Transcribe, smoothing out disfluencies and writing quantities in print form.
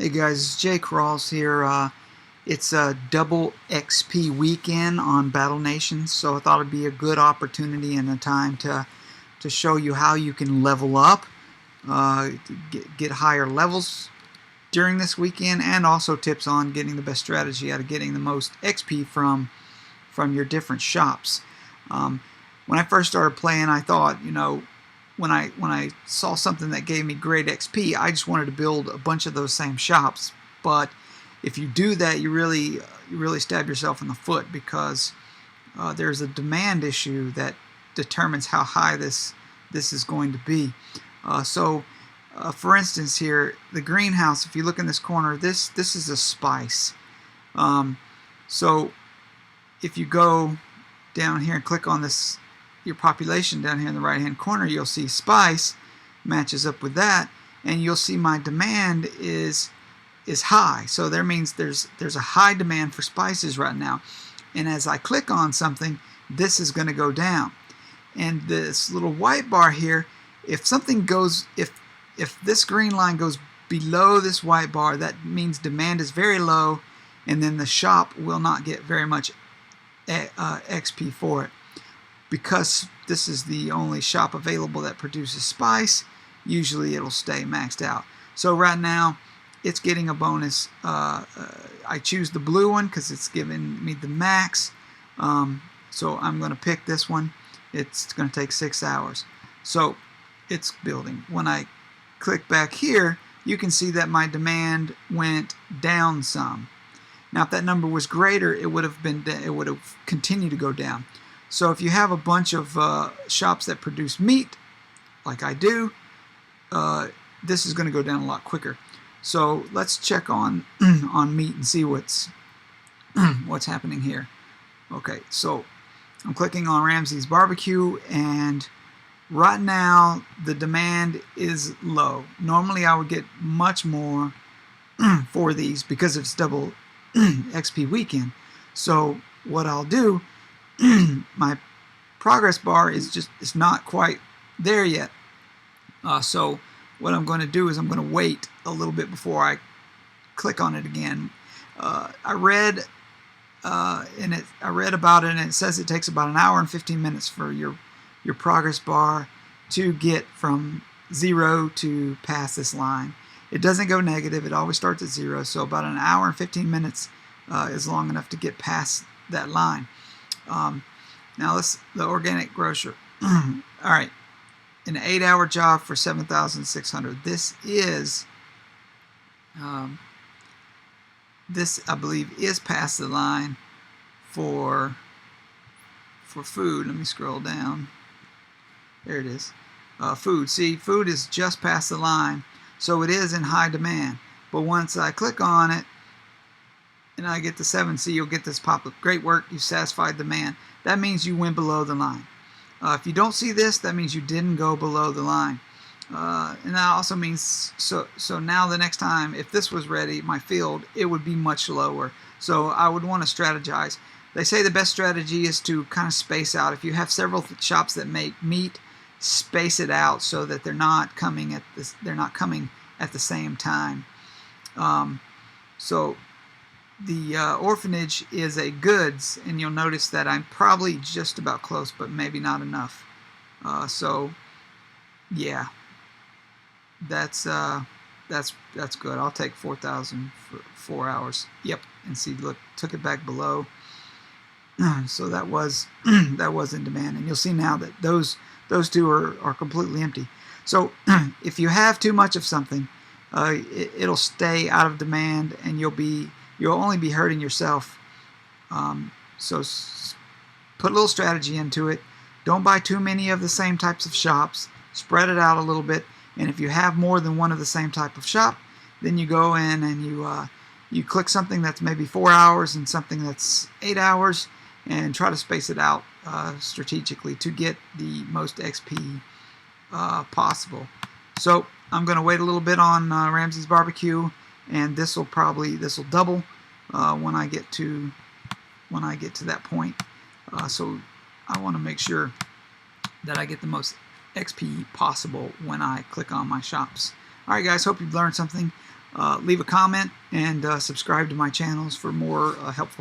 Hey guys, it's Jay Crawls here. It's a double XP weekend on Battlenations, so I thought it'd be a good opportunity and a time to show you how you can level up, get higher levels during this weekend, and also tips on getting the best strategy out of getting the most XP from your different shops. When I first started playing, I thought, when I saw something that gave me great XP, I just wanted to build a bunch of those same shops. But if you do that, you really stab yourself in the foot, because there's a demand issue that determines how high this is going to be. For instance, here, the greenhouse, if you look in this corner, this is a spice. So if you go down here and click on this, your population down here in the right hand corner, you'll see spice matches up with that, and you'll see my demand is high. So that means there's a high demand for spices right now, and as I click on something, this is going to go down. And this little white bar here, if something goes, if this green line goes below this white bar, that means demand is very low, and then the shop will not get very much XP for it. Because this is the only shop available that produces spice, usually it'll stay maxed out. So right now, it's getting a bonus. I choose the blue one because it's giving me the max. So I'm going to pick this one. It's going to take 6 hours. So it's building. When I click back here, you can see that my demand went down some. Now, if that number was greater, it would have continued to go down. So if you have a bunch of shops that produce meat, like I do, this is going to go down a lot quicker. So let's check on on meat and see what's happening here. Okay, so I'm clicking on Ramsey's Barbecue, and right now the demand is low. Normally I would get much more for these because it's double XP weekend. So what I'll do, my progress bar is not quite there yet. So what I'm going to do is I'm going to wait a little bit before I click on it again. I read about it, and it says it takes about an hour and 15 minutes for your progress bar to get from 0 to past this line. It doesn't go negative. It always starts at 0. So about an hour and 15 minutes is long enough to get past that line. Now the organic grocer. All right, an 8-hour job for 7,600. This is, this I believe is past the line for food. Let me scroll down. There it is. Food. See, food is just past the line, so it is in high demand. But once I click on it, and I get the 7C, you'll get this pop-up. Great work, you satisfied demand. That means you went below the line. If you don't see this, that means you didn't go below the line. And that also means, so now the next time, if this was ready, my field, it would be much lower. So I would want to strategize. They say the best strategy is to kind of space out. If you have several shops that make meat, space it out so that they're not coming at the same time. So the orphanage is a goods, and you'll notice that I'm probably just about close, but maybe not enough. So yeah, that's good. I'll take 4,000 for 4 hours. Yep, and see, look, took it back below. So that was in demand, and you'll see now that those two are completely empty. So if you have too much of something, it'll stay out of demand, and you'll only be hurting yourself. So put a little strategy into it. Don't buy too many of the same types of shops. Spread it out a little bit. And if you have more than one of the same type of shop, then you go in and you click something that's maybe 4 hours and something that's 8 hours, and try to space it out strategically to get the most XP possible. So I'm going to wait a little bit on Ramsey's Barbecue, and this will double when I get to that point. So I want to make sure that I get the most XP possible when I click on my shops. Alright guys, hope you've learned something. leave a comment and subscribe to my channels for more helpful